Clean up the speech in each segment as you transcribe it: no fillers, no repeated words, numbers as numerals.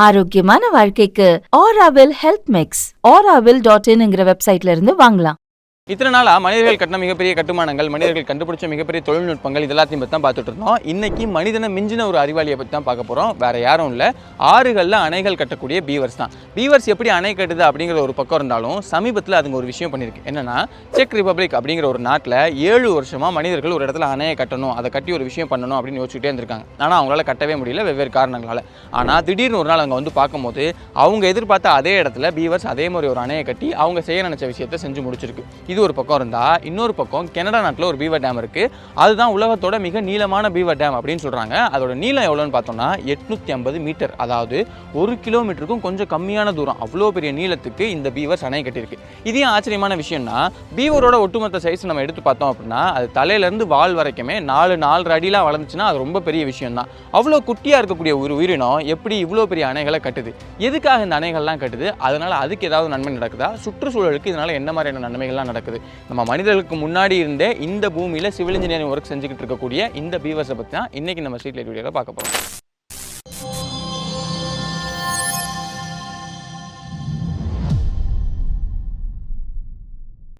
ஆரோக்கியமான வாழ்க்கைக்கு Aaravil health mix auraville.in வெப்சைட்ல இருந்து வாங்கலாம். இத்தனை நாளாக மனிதர்கள் கட்டின மிகப்பெரிய கட்டுமானங்கள், மனிதர்கள் கண்டுபிடிச்ச மிகப்பெரிய தொழில்நுட்பங்கள் இதெல்லாத்தையும் பற்றி தான் பார்த்துட்டு இருந்தோம். இன்னைக்கு மனிதனை மிஞ்சின ஒரு அறிவாளியை பற்றி தான் பார்க்க போகிறோம். வேற யாரும் இல்லை, ஆறுகளில் அணைகள் கட்டக்கூடிய பீவர்ஸ் தான். பீவர்ஸ் எப்படி அணை கட்டுது அப்படிங்கிற ஒரு பக்கம் இருந்தாலும் சமீபத்தில் அதுங்க ஒரு விஷயம் பண்ணியிருக்கு. என்னன்னா, செக் ரிப்பப்ளிக் அப்படிங்கிற ஒரு நாட்டில் 7 வருஷமாக மனிதர்கள் ஒரு இடத்துல அணையை கட்டணும், அதை கட்டி ஒரு விஷயம் பண்ணணும் அப்படின்னு யோசிச்சுட்டே இருந்திருக்காங்க. ஆனால் அவங்களால கட்டவே முடியல, வெவ்வேறு காரணங்களால். ஆனால் திடீர்னு ஒரு நாள் அங்கே வந்து பார்க்கும்போது அவங்க எதிர்பார்த்த அதே இடத்துல பீவர்ஸ் அதே மாதிரி ஒரு அணையை கட்டி அவங்க செய்ய நினைச்ச விஷயத்தை செஞ்சு முடிச்சிருக்கு. இது ஒரு பக்கம் இருந்தா, இன்னொரு பக்கம் கனடா நாட்டில் ஒரு பீவர் டேம் இருக்கு. அதுதான் உலகத்தோட மிக நீளமான பீவர் டேம் அப்படின்னு சொல்றாங்க. அதோட நீளம் எவ்வளோன்னு பார்த்தோம்னா 850 மீட்டர், அதாவது 1 கிலோமீட்டருக்கும் கொஞ்சம் கம்மியான தூரம். அவ்வளோ பெரிய நீளத்துக்கு இந்த பீவர்ஸ் அணை கட்டியிருக்கு. இதே ஆச்சரியமான விஷயம்னா, பீவரோட ஒட்டுமொத்த சைஸ் நம்ம எடுத்து பார்த்தோம் அப்படின்னா அது தலையிலேருந்து வால் வரைக்குமே 4-4 அடிலாம் வளர்ந்துச்சுன்னா அது ரொம்ப பெரிய விஷயம் தான். அவ்வளோ குட்டியாக இருக்கக்கூடிய ஒரு உயிரினம் எப்படி இவ்வளோ பெரிய அணைகளை கட்டுது? எதுக்காக இந்த அணைகள்லாம் கட்டுது? அதனால அதுக்கு ஏதாவது நன்மை நடக்குதா? சுற்றுச்சூழலுக்கு இதனால என்ன மாதிரியான நன்மைகள்லாம் நடக்குது? நம்ம மனிதர்களுக்கு முன்னாடி இருந்தே இந்த பூமியில சிவில் இன்ஜினியரிங் ஒர்க் செஞ்சுக்கிட்டு இருக்கக்கூடிய இந்த பீவர்ஸை பற்றி தான் இன்னைக்கு நம்ம ஸ்ட்ரீட் லைட் வீடியோவில் பார்க்க போகிறோம்.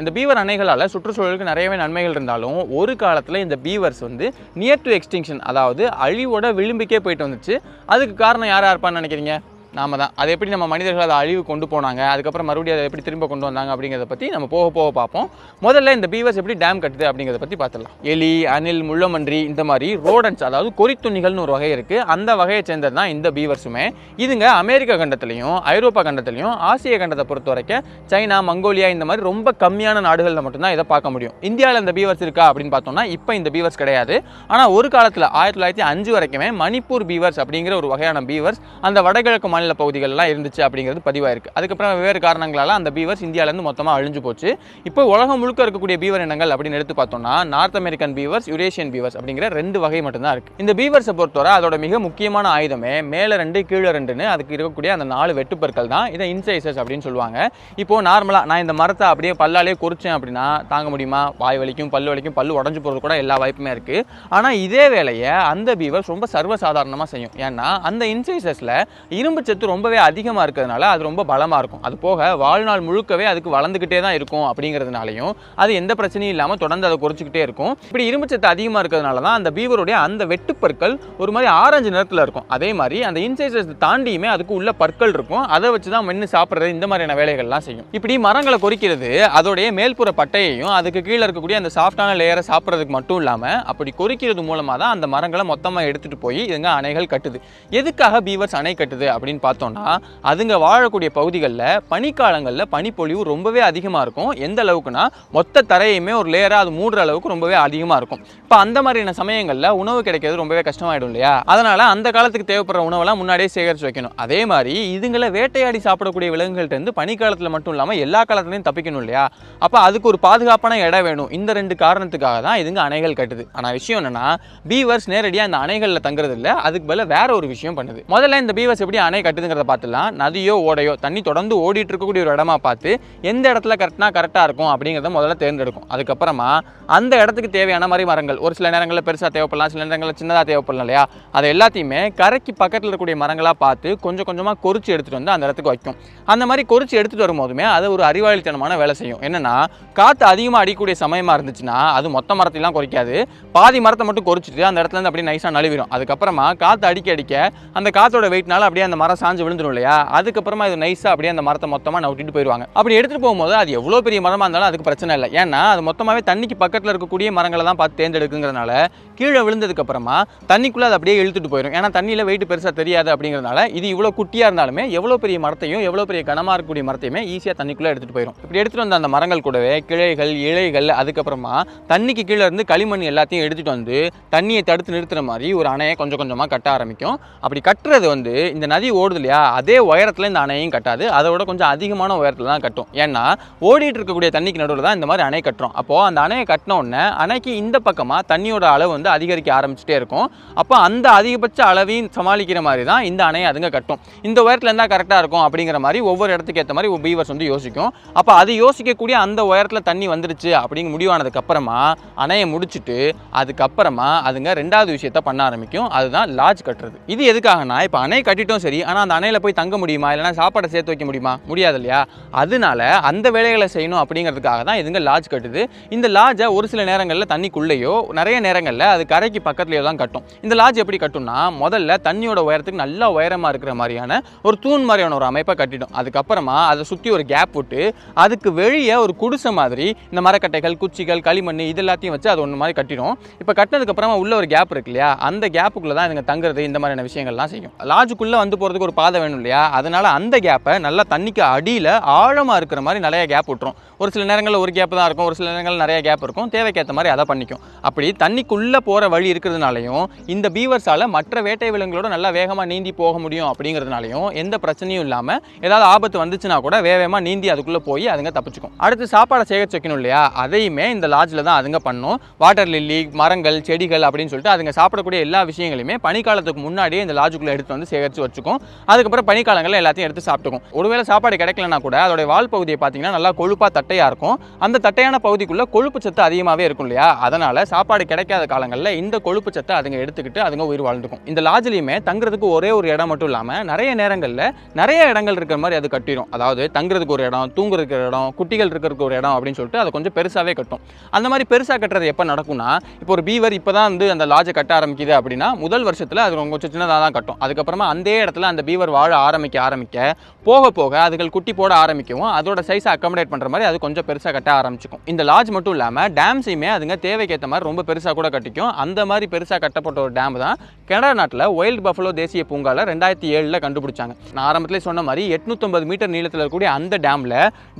இந்த பீவர் அணைகளால் சுற்றுச்சூழலுக்கு நிறையவே நன்மைகள் இருந்தாலும் ஒரு காலத்தில் இந்த பீவர்ஸ் வந்து நியர் டு எக்ஸ்டிங்ஷன், அதாவது அழிவோட விளிம்புக்கே போயிட்டு வந்துச்சு. அதுக்கு காரணம் யாராக இருப்பான்னு நினைக்கிறீங்க? நாம தான். அது எப்படி நம்ம மனிதர்கள் அதை அழிவு கொண்டு போனாங்க, அதுக்கப்புறம் மறுபடியும் அதை எப்படி திரும்ப கொண்டு வந்தாங்க அப்படிங்கிறத பற்றி நம்ம போக போக பார்ப்போம். முதல்ல இந்த பீவர்ஸ் எப்படி டேம் கட்டுது அப்படிங்கிறத பற்றி பார்த்துடலாம். எலி, அணில், முள்ளமன்றி இந்த மாதிரி ரோடன்ஸ், அதாவது கொறித்துண்ணிகள்னு ஒரு வகை இருக்குது. அந்த வகையை சேர்ந்தது தான் இந்த பீவர்ஸுமே. இதுங்க அமெரிக்கா கண்டத்துலையும் ஐரோப்பா கண்டத்துலையும் ஆசிய கண்டத்தை பொறுத்த வரைக்கும் சைனா, மங்கோலியா இந்த மாதிரி ரொம்ப கம்மியான நாடுகளில் மட்டும்தான் இதை பார்க்க முடியும். இந்தியாவில் இந்த பீவர்ஸ் இருக்கா அப்படின்னு பார்த்தோம்னா இப்போ இந்த பீவர்ஸ் கிடையாது. ஆனால் ஒரு காலத்தில் 1905 வரைக்குமே மணிப்பூர் பீவர்ஸ் அப்படிங்கிற ஒரு வகையான பீவர்ஸ் அந்த வடகிழக்கு பகுதிகளெல்லாம் இருந்துச்சு அப்படிங்கிறது பதிவாயிருக்கு. அதுக்கப்புறம் வெவ்வேறு காரணங்களால அந்த பீவர்ஸ் இந்தியாவிலேருந்து மொத்தமாக அழிஞ்சு போச்சு. இப்போ உலகம் முழுக்க இருக்கக்கூடிய பீவர் இனங்கள் அப்படின்னு எடுத்து பார்த்தோம்னா north American beavers, Eurasian beavers அப்படிங்கிற 2 வகை மட்டும்தான் இருக்கு. இந்த பீவர்ஸை பொறுத்தவரை அதோட மிக முக்கியமான ஆயுதமே மேலே 2 கீழே 2ன்னு அதுக்கு இருக்கக்கூடிய அந்த 4 வெட்டுப்பற்கள் தான். இதை இன்சைசஸ் அப்படின்னு சொல்லுவாங்க. இப்போ நார்மலாக நான் இந்த மரத்தை அப்படியே பல்லாலே குறிச்சேன் அப்படின்னா தாங்க முடியுமா? வாய் வலிக்கும், பல்லு வலிக்கும், பல்லு உடஞ்சு போகிறது கூட எல்லா வாய்ப்புமே இருக்கு. ஆனால் இதே வேலையை அந்த பீவர்ஸ் ரொம்ப சர்வசாதாரணமாக செய்யும். ஏன்னா அந்த இன்சைசஸ்ல இரும்பு ரொம்பவே அதிகமாக இருக்கிறதுனால அது ரொம்ப பலமாக இருக்கும். அது போக வாழ்நாள் முழுக்கவே அதுக்கு வளர்ந்துக்கிட்டே தான் இருக்கும் அப்படிங்கிறதுனாலையும் அது எந்த பிரச்சனையும் இல்லாமல் தொடர்ந்து அதை குறைச்சிக்கிட்டே இருக்கும். இப்படி இரும்பு சத்து அதிகமாக இருக்கிறதுனால தான் அந்த பீவருடைய அந்த வெட்டுப்பற்கள் ஒரு மாதிரி ஆரஞ்சு நிறத்தில் இருக்கும். அதே மாதிரி அந்த இன்சைசஸ் தாண்டியுமே அதுக்கு உள்ள பற்கள் இருக்கும். அதை வச்சு தான் மென்று சாப்பிட்றது இந்த மாதிரியான வேலைகள்லாம் செய்யும். இப்படி மரங்களை கொறிக்கிறது அதோடைய மேல்புற பட்டையையும் அதுக்கு கீழே இருக்கக்கூடிய அந்த சாஃப்டான லேயரை சாப்பிட்றதுக்கு மட்டும் இல்லாமல் அப்படி கொறிக்கிறது மூலமாக தான் அந்த மரங்களை மொத்தமாக எடுத்துகிட்டு போய் இதுங்க அணைகள் கட்டுது. எதுக்காக பீவர்ஸ் அணை கட்டுது அப்படின்னு பார்த்தோம்னா, அதுங்க வாழக்கூடிய பகுதிகளில் பனிக்காலங்களில் பனிப்பொழிவு ரொம்பவே அதிகமாக இருக்கும். எந்த அளவுக்குன்னா மொத்த தரையுமே ஒரு லேயராக அது மூடுற அளவுக்கு ரொம்பவே அதிகமாக இருக்கும். இப்போ அந்த மாதிரியான சமயங்களில் உணவு கிடைக்கிறது ரொம்பவே கஷ்டமாயிடும் இல்லையா? அதனால் அந்த காலத்துக்கு தேவைப்படுற உணவெல்லாம் முன்னாடியே சேகரித்து வைக்கணும். அதே மாதிரி இதுங்களை வேட்டையாடி சாப்பிடக்கூடிய விலங்குகள்கிட்ட பனிக்காலத்தில் மட்டும் இல்லாமல் எல்லா காலத்துலையும் தப்பிக்கணும் இல்லையா? அப்போ அதுக்கு ஒரு பாதுகாப்பான இடம் வேணும். இந்த 2 காரணத்துக்காக தான் இதுங்க அணைகள் கட்டுது. ஆனால் விஷயம் என்னன்னா, பீவர்ஸ் நேரடியாக அந்த அணைகளில் தங்குறது இல்லை, அதுக்கு பதிலாக வேற ஒரு விஷயம் பண்ணுது. முதல்ல இந்த பீவர்ஸ் எப்படி அணை கட்டுதுங்கிறத பார்த்துலாம். நதியோ ஓடையோ தண்ணி தொடர்ந்து ஓடிட்டு இருக்கக்கூடிய ஒரு இடமா பார்த்து எந்த இடத்துல கட்டினா கரெக்டாக இருக்கும் அப்படிங்கிறத முதல்ல தேர்ந்தெடுக்கும். அதுக்கப்புறமா அந்த இடத்துக்கு தேவையான மாதிரி மரங்கள், ஒரு சில நேரங்களில் பெருசாக தேவைப்படலாம், சில நேரங்களில் சின்னதாக தேவைப்படலாம் இல்லையா? அதை எல்லாத்தையுமே கரைக்கு பக்கத்தில் இருக்கக்கூடிய மரங்களாக பார்த்து கொஞ்சம் கொஞ்சமாக கொறிச்சு எடுத்துகிட்டு வந்து அந்த இடத்துக்கு வைக்கும். அந்த மாதிரி கொறிச்சு எடுத்துகிட்டு வரும்போதுமே அது ஒரு அறிவாளித்தனமான வேலை செய்யும். என்னென்னா, காற்று அதிகமாக அடிக்கக்கூடிய சமயமாக இருந்துச்சுன்னா அது மொத்த மரத்தையெல்லாம் கொறிக்காது, பாதி மரத்தை மட்டும் கொறிச்சிட்டு அந்த இடத்துல இருந்து அப்படியே நைஸாக நழுவிடும். அதுக்கப்புறமா காற்று அடிக்க அந்த காற்றோட வெயிட்னால அப்படியே அந்த மரம் சாஞ்சு விழுந்துடும் இல்லையா? அதுக்கப்புறமா இது நைஸாக அப்படியே அந்த மரத்தை மொத்தமாக நவுட்டிட்டு போயிடுவாங்க. அப்படி எடுத்துகிட்டு போகும்போது அது எவ்வளோ பெரிய மரமாக இருந்தாலும் அதுக்கு பிரச்சனை இல்லை. ஏன்னா அது மொத்தமாகவே தண்ணிக்கு பக்கத்தில் இருக்கக்கூடிய மரங்களை தான் பார்த்து தேர்ந்தெடுக்குங்கிறதுனால கீழே விழுந்ததுக்கு அப்புறமா தண்ணிக்குள்ளே அது அப்படியே இழுத்துட்டு போயிடும். ஏன்னா தண்ணியில் வெயிட் பெருசாக தெரியாது அப்படிங்கிறதுனால இது இவ்வளோ குட்டியாக இருந்தாலுமே எவ்வளோ பெரிய மரத்தையும் எவ்வளோ பெரிய கனமாக இருக்கக்கூடிய மரத்தையுமே ஈஸியாக தண்ணிக்குள்ளே எடுத்துகிட்டு போயிடும். இப்படி எடுத்துகிட்டு வந்த அந்த மரங்கள் கூடவே கிளைகள், இலைகள், அதுக்கப்புறமா தண்ணிக்கு கீழே இருந்து களிமண் எல்லாத்தையும் எடுத்துகிட்டு வந்து தண்ணியை தடுத்து நிறுத்துற மாதிரி ஒரு அணையை கொஞ்சம் கொஞ்சமாக கட்ட ஆரம்பிக்கும். அப்படி கட்டுறது இந்த நதி ஓடுது இல்லையா, அதே உயரத்தில் இந்த அணையும் கட்டாது, அதோட கொஞ்சம் அதிகமான உயரத்தில் தான் கட்டும். ஏன்னா ஓடிட்டு இருக்கக்கூடிய தண்ணிக்கு நடுவில் தான் இந்த மாதிரி அணை கட்டுறோம். அப்போது அந்த அணையை கட்டின உடனே அணைக்கு இந்த பக்கமாக தண்ணியோட அளவு அதிகரிக்க ஆரம்பிச்சுட்டே இருக்கும். அப்போ அந்த அதிகபட்ச அளவையும் சமாளிக்கிற மாதிரி தான் இந்த அணையை அதுங்க கட்டும். இந்த உயரத்தில் இருந்தால் கரெக்டாக இருக்கும் அப்படிங்கிற மாதிரி ஒவ்வொரு இடத்துக்கு ஏற்ற மாதிரி பீவர்ஸ் யோசிக்கும். அப்போ அது யோசிக்கக்கூடிய அந்த உயரத்தில் தண்ணி வந்துருச்சு அப்படிங்க முடிவானதுக்கு அப்புறமா அணையை முடிச்சுட்டு அதுக்கப்புறமா அதுங்க 2வது விஷயத்த பண்ண ஆரம்பிக்கும். அதுதான் லாட்ஜ் கட்டுறது. இது எதுக்காகனா, இப்போ அணை கட்டிட்டோம் சரி, ஆனால் அந்த அணையில் போய் தங்க முடியுமா, இல்லைனா சாப்பாடை சேர்த்து வைக்க முடியுமா? முடியாது இல்லையா? அதனால அந்த வேலைகளை செய்யணும் அப்படிங்கிறதுக்காக தான் இதுங்க லாட்ஜ் கட்டுது. இந்த லாட்ஜை ஒரு சில நேரங்களில் தண்ணிக்குள்ளேயோ நிறைய நேரங்களில் அது கரைக்கு பக்கத்துலேயோ தான் கட்டும். இந்த லாட்ஜ் எப்படி கட்டும்னா, முதல்ல தண்ணியோட உயரத்துக்கு நல்லா உயரமாக இருக்கிற மாதிரியான ஒரு தூண் மாதிரியான ஒரு அமைப்பை கட்டிடும். அதுக்கப்புறமா அதை சுற்றி ஒரு கேப் விட்டு அதுக்கு வெளியே ஒரு குடிசை மாதிரி இந்த மரக்கட்டைகள், குச்சிகள், களிமண் இது எல்லாத்தையும் வச்சு அது ஒன்று மாதிரி கட்டிடும். இப்போ கட்டினதுக்கப்புறமா உள்ள ஒரு கேப் இருக்கு இல்லையா, அந்த கேப்புக்குள்ளே தான் இதுங்க தங்குறது, இந்த மாதிரியான விஷயங்கள்லாம் செய்யும். லாட்ஜுக்குள்ளே வந்து போகிறதுக்கு ஒரு பாதை வேணும் இல்லையா, அதனால அந்த கேப்பை நல்லா தண்ணிக்கு அடியில் ஆழமாக இருக்கிற மாதிரி நிறைய கேப் விட்டுரும். ஒரு சில நேரங்களில் ஒரு கேப் தான் இருக்கும், ஒரு சில நேரங்களில் நிறைய கேப் இருக்கும். தேவைக்கேற்ற மாதிரி அதை பண்ணிக்கும். அப்படி தண்ணிக்குள்ளே போகிற வழி இருக்கிறதுனாலையும் இந்த பீவர்ஸால் மற்ற வேட்டை விலங்குகளோட நல்லா வேகமாக நீந்தி போக முடியும். அப்படிங்கிறதுனாலையும் எந்த பிரச்சனையும் இல்லாமல் ஏதாவது ஆபத்து வந்துச்சுன்னா கூட வேகமாக நீந்தி அதுக்குள்ளே போய் அதுங்க தப்பிச்சுக்கும். அடுத்து சாப்பாடை சேகரிச்சு வைக்கணும் இல்லையா, அதையுமே இந்த லாட்ஜில் தான் அதுங்க பண்ணும். வாட்டர் லில்லி, மரங்கள், செடிகள் அப்படின்னு சொல்லிட்டு அதுங்க சாப்பிடக்கூடிய எல்லா விஷயங்களையுமே பனிக்காலத்துக்கு முன்னாடியே இந்த லாட்ஜுக்குள்ளே எடுத்து வந்து சேகரித்து வச்சுக்கும். அதுக்கப்புறம் பனிக்காலங்களில் எல்லாத்தையும் எடுத்து சாப்பிட்டுக்கும். ஒருவேளை சாப்பாடு கிடைக்கலனா கூட அதோட வால் பகுதியை பார்த்தீங்கன்னா நல்லா கொழுப்பாக தட்டையாக இருக்கும். அந்த தட்டையான பகுதிக்குள்ளே கொழுப்பு சத்து அதிகமாகவே இருக்கும் இல்லையா, அதனால் சாப்பாடு கிடைக்காத காலங்களில் இந்த கொழுப்பு சத்தை அதுங்க எடுத்துக்கிட்டு அதுங்க உயிர் வாழ்ந்துக்கும். இந்த லாட்ஜ்லையுமே தங்குறதுக்கு ஒரே ஒரு இடம் மட்டும் இல்லாமல் நிறைய நேரங்களில் நிறைய இடங்கள் இருக்கிற மாதிரி அது கட்டிடும். அதாவது தங்குறதுக்கு ஒரு இடம், தூங்குறதுக்கு ஒரு இடம், குட்டிகள் இருக்கிறதுக்கு ஒரு இடம் அப்படின்னு சொல்லிட்டு அதை கொஞ்சம் பெருசாகவே கட்டும். அந்த மாதிரி பெருசாக கட்டுறது எப்போ நடக்கும்னா, இப்போ ஒரு பீவர் இப்போ தான் வந்து அந்த லாட்ஜை கட்ட ஆரம்பிக்குது அப்படின்னா முதல் வருஷத்தில் அது கொஞ்சம் சின்னதாக தான் கட்டும். அதுக்கப்புறமா அந்த இடத்துல அந்த பீவர் வாழ ஆரம்பிக்க போக போக அதுகள் குட்டி போட ஆரம்பிக்கவும் அதோட சைஸை அக்கமடேட் பண்ணுற மாதிரி அது கொஞ்சம் பெருசாக கட்ட ஆரம்பிச்சிக்கும். இந்த லாட்ஜ் மட்டும் இல்லாமல் டேம்ஸையுமே அதுங்க தேவைக்கேற்ற மாதிரி ரொம்ப பெருசாக கூட கட்டிக்கும். அந்த மாதிரி பெருசாக கட்டப்பட்ட ஒரு டேம் தான் கனடா நாட்டில் வைல்ட் பஃபலோ தேசிய பூங்காவில் 2007 கண்டுபிடிச்சாங்க. நான் ஆரம்பத்திலே சொன்ன மாதிரி 850 மீட்டர் நீளத்தில் இருக்கக்கூடிய அந்த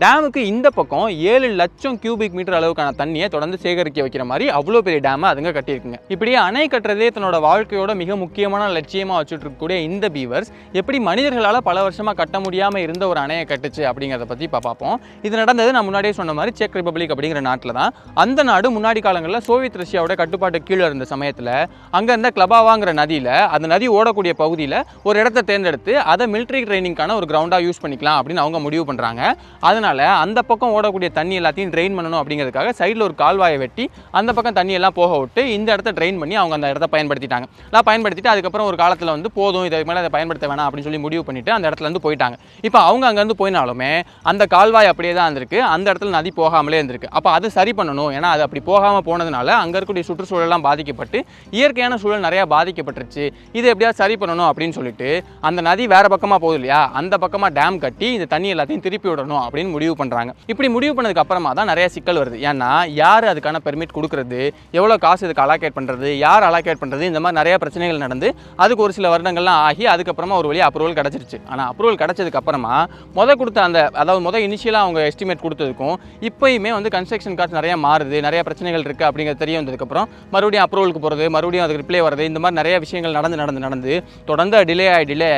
டேமுக்கு இந்த பக்கம் 7 லட்சம் கியூபிக் மீட்டர் அளவுக்கான தண்ணியை தொடர்ந்து சேகரிக்க வைக்கிற மாதிரி அவ்வளோ பெரிய டேமை அதுங்க கட்டியிருக்குங்க. இப்படியே அணை கட்டுறதே தன்னோட வாழ்க்கையோட மிக முக்கியமான லட்சியமாக வச்சுட்டு இருக்கக்கூடிய இந்த பீவர்ஸ் எப்படி மனிதர்களால் பல வருஷமாக கட்ட முடியாமல் இருந்த ஒரு அணையை கட்டுச்சு அப்படிங்கிறத பற்றி இப்போ பார்ப்போம். இது நடந்தது நான் முன்னாடியே சொன்ன மாதிரி செக் ரிப்பப்ளிக் அப்படிங்கிற நாட்டில் தான். அந்த நாடு முன்னாடி காலங்களில் சோவியத் ரஷ்யாவோட கட்டுப்பாட்டு கீழே இருந்த சமயத்தில் அங்கே இருந்த கிளபாவாங்கிற நதியில், அந்த நதி ஓடக்கூடிய பகுதியில் ஒரு இடத்த தேர்ந்தெடுத்து அதை மிலிட்ரி ட்ரைனிங்கான ஒரு கிரவுண்டாக யூஸ் பண்ணிக்கலாம் அப்படின்னு அவங்க முடிவு பண்ணுறாங்க. அதனால் அந்த பக்கம் ஓடக்கூடிய தண்ணி எல்லாத்தையும் ட்ரெயின் பண்ணணும் அப்படிங்கிறதுக்காக சைடில் ஒரு கால்வாயை வெட்டி அந்த பக்கம் தண்ணியெல்லாம் போக விட்டு இந்த இடத்த ட்ரெயின் பண்ணி அவங்க அந்த இடத்த பயன்படுத்திட்டு அதுக்கப்புறம் ஒரு காலத்தில் வந்து போதும், இதுக்கு மேலே அதை பயன்படுத்த வேணாம் அப்படின்னு சொல்லி முடிவு பண்ணிட்டு அந்த இடத்துல இருந்து போயிட்டாங்க. இப்போ அவங்க அங்கேருந்து போயினாலுமே அந்த கால்வாய் அப்படியே தான் இருந்திருக்கு, அந்த இடத்துல நதி போகாமலே இருந்திருக்கு. அப்போ அது சரி பண்ணணும். ஏன்னா அது அப்படி போகாமல் போனதுனால அங்கே இருக்கக்கூடிய சுற்றுச்சூழலாம் பாதிக்கப்பட்டு இயற்கையான சூழல் நிறையா பாதிக்கப்பட்டுருச்சு. இது எப்படியாவது சரி பண்ணணும் அப்படின்னு சொல்லிட்டு அந்த நதி வேற பக்கமாக போகுது இல்லையா, அந்த பக்கமாக டேம் கட்டி இந்த தண்ணி எல்லாத்தையும் திருப்பி விடணும் அப்படின்னு முடிவு பண்ணுறாங்க. இப்படி முடிவு பண்ணதுக்கு அப்புறமா தான் நிறைய சிக்கல் வருது. ஏன்னா யார் அதுக்கான பெர்மிட் கொடுக்குறது, எவ்வளோ காசு இதுக்கு அலாக்கேட் பண்ணுறது, யார் அலாக்கேட் பண்ணுறது, இந்த மாதிரி நிறைய பிரச்சனைகள் நடந்து அதுக்கு ஒரு சில வருடங்கள்லாம் ஆகி அதுக்கப்புறமா ஒரு வழி அப்ரூவல் கிடச்சிருச்சு. ஆனால் அப்ரூவல் கிடச்சதுக்கு அப்புறமா கொடுத்த அந்த இனிஷியலாக அவங்க எஸ்டிமேட் கொடுத்ததுக்கும் இப்போயுமே வந்து கன்ஸ்ட்ரக்ஷன் காஸ்ட் நிறைய மாறுது, நிறைய பிரச்சனைகள் இருக்குது அப்படிங்கிறது தெரிய வந்ததுக்கப்புறம் மறுபடியும் அப்ரூவலுக்கு போகிறது, மறுபடியும் அதுக்கு ரிப்ளை வருது, இந்த மாதிரி நிறைய விஷயங்கள் நடந்து தொடர்ந்து டிலே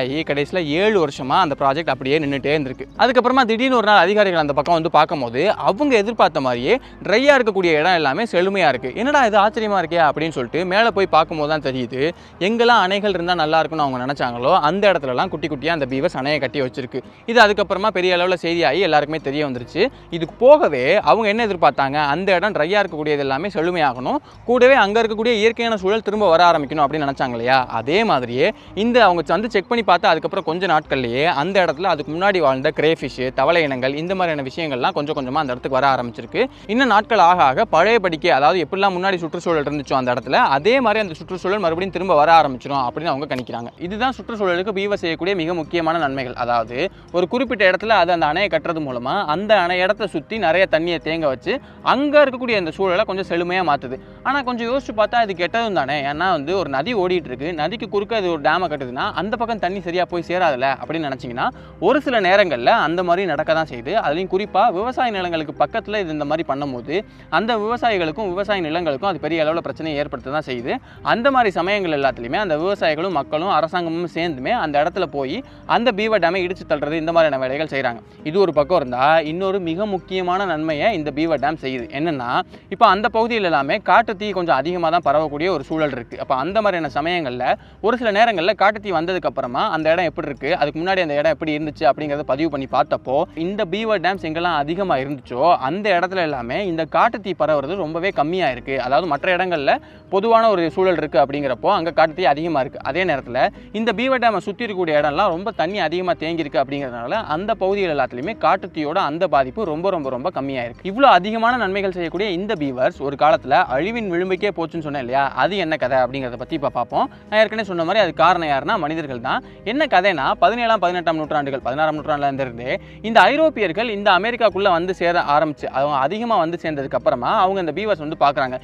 ஆகி கடைசியில் 7 வருஷமாக அந்த ப்ராஜெக்ட் அப்படியே நின்றுட்டே இருந்திருக்கு. அதுக்கப்புறமா திடீர்னு ஒரு நாள் அதிகாரிகள் அந்த பக்கம் வந்து பார்க்கும்போது அவங்க எதிர்பார்த்த மாதிரியே ட்ரையாக இருக்கக்கூடிய இடம் எல்லாமே செழுமையாக இருக்குது. என்னடா இது ஆச்சரியமாக இருக்கே அப்படின்னு சொல்லிட்டு மேலே போய் பார்க்கும்போது தான் தெரியுது, எங்கெல்லாம் அணைகள் இருந்தால் நல்லா இருக்குன்னு அவங்க நினச்சாங்களோ அந்த இடத்துலலாம் குட்டி குட்டியாக அந்த பீவர்ஸ் அணையை கட்டி வச்சிருக்கு. இது அதுக்கப்புறமா பெரிய அளவில் செய்தியாகி எல்லாருக்குமே தெரிய வந்துருச்சு. இதுக்கு போகவே அவங்க என்ன எதிர்பார்த்தாங்க, அந்த இடம் ட்ரையாக இருக்கக்கூடியது எல்லாமே செழுமையாகணும், கூடவே அங்கே இருக்கக்கூடிய இயற்கையான சூழல் திரும்ப வர ஆரம்பிக்கணும் அப்படின்னு நினச்சாங்க இல்லையா. அதே மாதிரியே இந்த அவங்க வந்து செக் பண்ணி பார்த்தா அதுக்கப்புறம் கொஞ்சம் நாட்கள்லேயே அந்த இடத்துல அதுக்கு முன்னாடி வாழ்ந்த கிரேஃபிஷ், தவளை இனங்கள், இந்த மாதிரியான விஷயங்கள்லாம் கொஞ்சம் கொஞ்சமாக அந்த இடத்துக்கு வர ஆரம்பிச்சிருக்கு. இன்னும் நாட்கள் ஆக பழையபடிக்கு, அதாவது எப்படிலாம் முன்னாடி சுற்றுச்சூழல் இருந்துச்சோ அந்த இடத்துல அதே மாதிரி அந்த சுற்றுச்சூழல் மறுபடியும் திரும்ப வர ஆரம்பிச்சிடும் அப்படின்னு அவங்க கணிக்கிறாங்க. இதுதான் சுற்றுச்சூழலுக்கு பீவர் செய்யக்கூடிய மிக முக்கியமான நன்மைகள். அதாவது ஒரு குறிப்பிட்ட இடத்துல அது அந்த அணையை கட்டுறது மூலமா அந்த இடத்தை சுற்றி நிறைய தண்ணியை தேங்க வச்சு அங்கே இருக்கக்கூடிய அந்த சூழலை கொஞ்சம் செழுமையாக மாற்றுது. ஆனால் கொஞ்சம் யோசிச்சு பார்த்தா இது கெட்டதும் தானே. ஏன்னா வந்து ஒரு நதி ஓடிட்டு இருக்கு, நதிக்கு குறுக்க அது ஒரு டேமை கட்டுதுன்னா அந்த பக்கம் தண்ணி சரியாக போய் சேராதுல அப்படின்னு நினச்சிங்கன்னா ஒரு சில நேரங்களில் அந்த மாதிரி நடக்க தான் செய்யுது. அதுலேயும் குறிப்பாக விவசாய நிலங்களுக்கு பக்கத்தில் இது இந்த மாதிரி பண்ணும்போது அந்த விவசாயிகளுக்கும் விவசாய நிலங்களுக்கும் அது பெரிய அளவில் பிரச்சனையை ஏற்படுத்த தான் செய்யுது. அந்த மாதிரி சமயங்கள் எல்லாத்துலேயுமே அந்த விவசாயிகளும் மக்களும் அரசாங்கமும் சேர்ந்துமே அந்த இடத்துல போய் அந்த பீவர் டேமை இடிச்சு தள்ளுறது, இந்த மாதிரியான வேலைகள் செய்கிறாங்க. இது ஒரு பக்கம் இருந்தால் இன்னொரு மிக முக்கியமான நன்மையை இந்த பீவர் டேம் செய்யுது. என்னென்னா இப்போ அந்த பகுதியில் எல்லாமே காட்டுத்தீ கொஞ்சம் அதிகமாக தான் பரவக்கூடிய ஒரு சூழல் இருக்குது. அப்போ அந்த மாதிரியான சமயங்களில் ஒரு சில நேரங்களில் காட்டுத்தீ வந்ததுக்கப்புறமா அந்த இடம் எப்படி இருக்குது, அதுக்கு முன்னாடி அந்த இடம் எப்படி இருந்துச்சு அப்படிங்கிறத பதிவு பண்ணி பார்த்தப்போ இந்த பீவர் டேம்ஸ் எங்கெல்லாம் அதிகமாக இருந்துச்சோ அந்த இடத்துல எல்லாமே இந்த காட்டுத்தீ பரவுறது ரொம்பவே கம்மியாக இருக்குது. அதாவது மற்ற இடங்களில் பொதுவான ஒரு சூழல் இருக்குது அப்படிங்கிறப்போ அங்கே காட்டுத்தீ அதிகமாக இருக்குது. அதே நேரத்தில் இந்த பீவர் டேமை சுற்றி சுற்றி இருக்கக்கூடிய இடம்லாம் ரொம்ப தண்ணி அதிகமாக தேங்கியிருக்கு அப்படிங்கிறதுனால அந்த பகுதிகள் எல்லாத்துலேயுமே காட்டுத்தீயோட அந்த பாதிப்பு ரொம்ப ரொம்ப ரொம்ப கம்மியாக இருக்குது. இவ்வளோ அதிகமான நன்மைகள் செய்யக்கூடிய இந்த பீவர்ஸ் ஒரு காலத்தில் அழிவின் விளிம்புக்கே போச்சுன்னு சொன்னேன் இல்லையா, அது என்ன கதை அப்படிங்கிறத பற்றி இப்போ பார்ப்போம். நான் ஏற்கனவே சொன்ன மாதிரி அது காரணம் யாருன்னா மனிதர்கள் தான். என்ன கதைனா 17ஆம் 18ஆம் நூற்றாண்டுகள் 16ஆம் நூற்றாண்டுலேருந்து இந்த ஐரோப்பியர்கள் இந்த அமெரிக்காக்குள்ளே வந்து சேர ஆரம்பிச்சு அவங்க அதிகமாக வந்து சேர்ந்ததுக்கு அப்புறமா அவங்க இந்த பீவர்ஸ் வந்து பார்க்குறாங்க.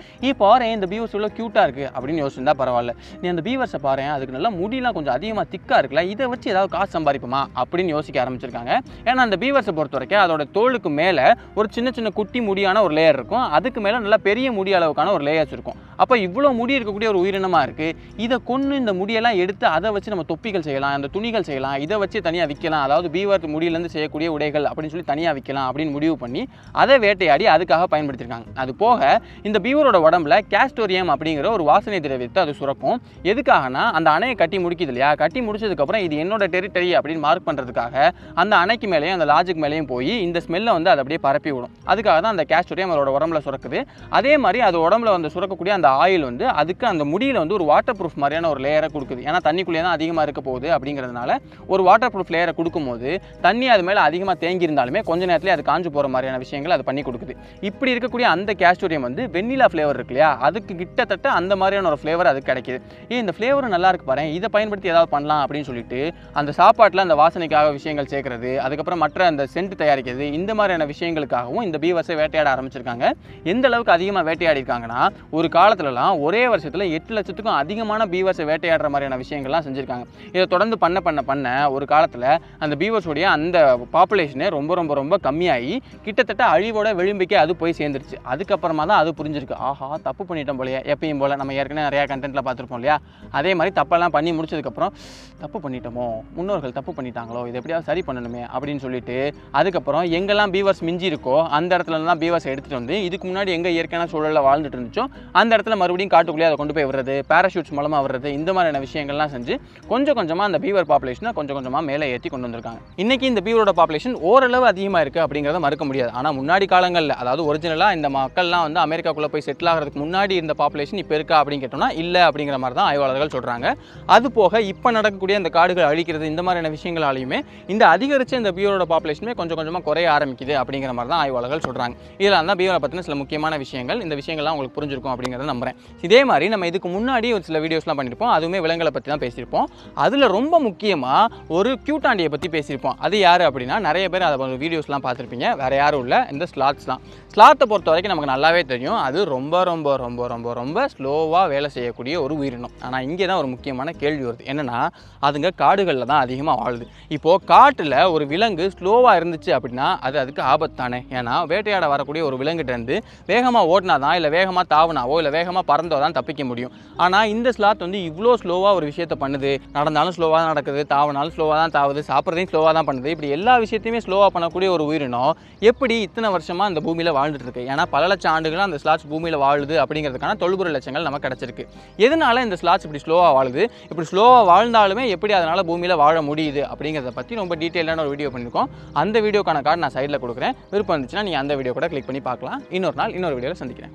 பாரு இந்த பீவர்ஸ் இவ்வளோ க்யூட்டாக இருக்குது அப்படின்னு யோசிச்சுருந்தா பரவாயில்ல, நீ அந்த பீவர்ஸை பாரு அதுக்கு நல்லா முடியெல்லாம் கொஞ்சம் அதிகமாக திக்காக இருக்குல்ல, இதை வச்சு ஏதாவது காசு சம்பாதிப்போமா அப்படின்னு யோசிக்க ஆரம்பிச்சிருக்காங்க. ஏன்னா அந்த பீவர்ஸை பொறுத்த வரைக்கும் அதோட தோலுக்கு மேலே ஒரு சின்ன சின்ன குட்டி முடியான ஒரு லேயர் இருக்கும், அதுக்கு மேலே நல்லா பெரிய முடி அளவுக்கான ஒரு லேயர்ஸ் இருக்கும். அப்போ இவ்வளோ முடி இருக்கக்கூடிய ஒரு உயிரினமாக இருக்குது, இதை கொண்டு இந்த முடியெல்லாம் எடுத்து அதை வச்சு நம்ம தொப்பிகள் செய்யலாம், அந்த துணிகள் செய்யலாம், இதை வச்சு தனியாக விற்கலாம், அதாவது பீவர் முடியிலேருந்து செய்யக்கூடிய உடைகள் அப்படின்னு சொல்லி தனியாக விற்கலாம் அப்படின்னு முடிவு பண்ணி அதை வேட்டையாடி அதுக்காக பயன்படுத்தியிருக்காங்க. அது போக இந்த பீவரோட உடம்புல கேஸ்டோரியம் அப்படிங்கிற ஒரு வாசனை திரவியத்தை அது சுரக்கும். எதுக்காகனா அந்த அணையை கட்டி முடிக்குது இல்லையா, கட்டி முடிச்சதுக்கப்புறம் இது என்னோட டெரிட்டரி அப்படின்னு மார்க் பண்ணுறதுக்காக அந்த அணைக்கு மேலேயும் அந்த லாஜுக்கு மேலேயும் போய் இந்த ஸ்மெல்லை வந்து அதை அப்படியே பரப்பி விடும். அதுக்காக தான் அந்த கேஸ்டோரியம் அதோட உடம்புல சுரக்குது. அதே மாதிரி அது உடம்புல வந்து சுரக்கக்கூடிய அந்த ஆயில் வந்து அதுக்கு அந்த முடியில் வந்து ஒரு வாட்டர் ப்ரூஃப் மாதிரியான ஒரு லேயரை கொடுக்குது. ஏன்னா தண்ணிக்குள்ளே தான் அதிகமாக இருக்க போகுது அப்படிங்கிறதுனால ஒரு வாட்டர் ப்ரூஃப் லேயரை கொடுக்கும்போது தண்ணி அது மேலே அதிகமாக தேங்கி இருந்தாலுமே கொஞ்ச நேரத்தில் அது காஞ்சு போகிற மாதிரியான விஷயங்கள் அது பண்ணி கொடுக்குது. இப்படி இருக்கக்கூடிய அந்த கேஸ்டோரியம் வந்து வெண்ணிலா ஃப்ளேவர் இருக்கு இல்லையா, அதுக்கு கிட்டத்தட்ட அந்த மாதிரியான ஒரு ஃப்ளேவர் அது கிடைக்கிது. இந்த ஃப்ளேவர் நல்லா இருக்கு பாரு, இதை பயன்படுத்தி ஏதாவது பண்ணலாம் அப்படின்னு சொல்லிட்டு அந்த சாப்பாட்டில் அந்த வாசனைக்காக விஷயங்கள் சேர்க்கறது, அதுக்கப்புறம் மற்ற அந்த சென்ட் தயாரிக்கிறது, இந்த மாதிரியான விஷயங்களுக்காகவும் இந்த பீவர்ஸை வேட்டையாட ஆரம்பிச்சிருக்காங்க. எந்த அளவுக்கு அதிகமாக வேட்டையாடி இருக்காங்கன்னா ஒரு காலத்துலலாம் ஒரே வருஷத்தில் 8 லட்சத்துக்கும் அதிகமான பீவர்ஸை வேட்டையாடுற மாதிரியான விஷயங்கள்லாம் செஞ்சுருக்காங்க. இதை தொடர்ந்து பண்ண ஒரு காலத்தில் அந்த பீவர்ஸோடைய அந்த பாப்புலேஷனே ரொம்ப ரொம்ப ரொம்ப கம்மியாகி கிட்டத்தட்ட அழிவோட விளிம்புக்கே அது போய் சேர்ந்துருச்சு. அதுக்கப்புறமா தான் அது புரிஞ்சிருக்கு, ஆஹா தப்பு பண்ணிட்டோம் போலையே, எப்பயும் போல் நம்ம ஏற்கனவே நிறையா கண்டென்ட்டில் பார்த்துருப்போம் இல்லையா, அதே மாதிரி தப்பெல்லாம் பண்ணி முடிச்சதுக்கப்புறம் தப்பு பண்ணிட்டோமோ, முன்னோர்கள் தப்பு பண்ணிட்டாங்களோ, இதை எப்படியாவது சரி பண்ணணுமே அப்படின்னு சொல்லிட்டு அதுக்கப்புறம் எங்கெல்லாம் பீவர்ஸ் மிஞ்சி இருக்கோ அந்த இடத்துலலாம் பீவர்ஸ் எடுத்துகிட்டு வந்து இதுக்கு முன்னாடி எங்கே இயற்கையான சூழலில் வாழ்ந்துட்டு இருந்துச்சோ அந்த இடத்துல மறுபடியும் காட்டுக்குள்ளே அதை கொண்டு போய் விடுறது, பேராஷூட்ஸ் மூலமாக விடுறது, இந்த மாதிரியான விஷயங்கள்லாம் செஞ்சு கொஞ்சம் கொஞ்சமாக அந்த பீவர் பாப்புலேஷனை கொஞ்சம் கொஞ்சமாக மேலே ஏற்றி கொண்டு வந்திருக்காங்க. இன்றைக்கி இந்த பீவரோட பாப்புலேஷன் ஓரளவு அதிகமாக இருக்குது அப்படிங்கிறத மறுக்க முடியாது. ஆனால் முன்னாடி காலங்களில் அதாவது ஒரிஜினலாக இந்த மக்கள்லாம் வந்து அமெரிக்காக்குள்ளே போய் செட்டில் ஆகிறதுக்கு முன்னாடி இந்த பாப்புலேஷன் இப்போ இருக்கா அப்படின்னு கேட்டோம்னா இல்லை அப்படிங்கிற மாதிரி தான் ஆய்வாளர்கள் சொல்கிறாங்க. அது போக இப்போ நடக்கக்கூடிய இந்த காடுகள் அழிக்கிறது இந்த மாதிரியான விஷயங்களாலையுமே இந்த அதிகரித்த இந்த பீவரோட பாப்புலேஷனுமே கொஞ்சம் கொஞ்சமாக குறைய ஆரம்பிக்குது அப்படிங்கிற மாதிரி தான் ஆய்வாளர்கள் சொல்கிறாங்க. இதெல்லாம் தான் பீவரை பற்றின சில முக்கியமான விஷயங்கள். இந்த விஷயங்கள்லாம் உங்களுக்கு புரிஞ்சிருக்கும் அப்படிங்கிறத நம்புறேன். இதே மாதிரி நம்ம இதுக்கு முன்னாடி ஒரு சில வீடியோஸ்லாம் பண்ணியிருப்போம், அதுவுமே விலங்குகளை பற்றி தான் பேசியிருப்போம். அதில் ரொம்ப முக்கியமாக ஒரு கியூட்டாண்டியை பற்றி பேசியிருப்போம். அது யார் அப்படின்னா நிறைய பேர் அதை வீடியோஸ்லாம் பார்த்துருப்பீங்க, வேறு யாரும் இல்லை, இந்த ஸ்லாத்ஸ் தான். ஸ்லாத்தை பொறுத்த வரைக்கும் நமக்கு நல்லாவே தெரியும், அது ரொம்ப ரொம்ப ரொம்ப ரொம்ப ரொம்ப ஸ்லோவாக வேலை செய்யக்கூடிய ஒரு உயிரினம். ஆனால் இங்கே தான் ஒரு முக்கியமான கேள்வி வருது, என்னென்னா அதுங்க காடுகளில் தான் அதிகமாக வாழுது. இப்போது காட்டில் ஒரு விலங்கு ஸ்லோவாக இருந்துச்சு அப்படின்னா அது அதுக்கு ஆபத்தானே. ஏன்னா வேட்டையாட வரக்கூடிய ஒரு விலங்குகிட்டேருந்து வேகமாக ஓட்டினா தான், இல்லை வேகமாக தாவுனாவோ இல்லை வேகமாக பறந்தோ தான் தப்பிக்க முடியும். ஆனால் இந்த ஸ்லாத் வந்து இவ்வளோ ஸ்லோவாக ஒரு விஷயத்தை பண்ணுது, நடந்தாலும் ஸ்லோவாக தான் நடக்குது, தாவினாலும் ஸ்லோவாக தான் தாவுது, சாப்பிட்றதையும் ஸ்லோவாக தான் பண்ணுது. இப்படி எல்லா விஷயத்தையுமே ஸ்லோவாக பண்ணக்கூடிய ஒரு உயிரினம் எப்படி இத்தனை வருஷமாக அந்த பூமியில் வாழ்ந்துட்டு இருக்கு? ஏன்னா பல லட்சம் ஆண்டுகளாக அந்த ஸ்லாட்ஸ் பூமியில் வாழுது அப்படிங்கிறதுக்கான தொல்புற லட்சங்கள் நமக்கு கிடச்சிருக்கு. எதனால இந்த ஸ்லாட்ஸ் இப்படி ஸ்லோவாக வாழுது, இப்படி ஸ்லோவாக வாழ்ந்தாலுமே எப்படி அதனால் பூமியில் வாழ முடியுது அப்படிங்கிறத பற்றி ரொம்ப டீட்டெயிலான ஒரு வீடியோ பண்ணியிருக்கோம். அந்த வீடியோக்கான கார்டு நான் சைடில் கொடுக்குறேன், விருப்பம் இருந்துச்சுன்னா நீங்கள் அந்த வீடியோ கூட கிளிக் பண்ணி பார்க்கலாம். இன்னொரு நாள் இன்னொரு வீடியோவில் சந்திக்கிறேன்.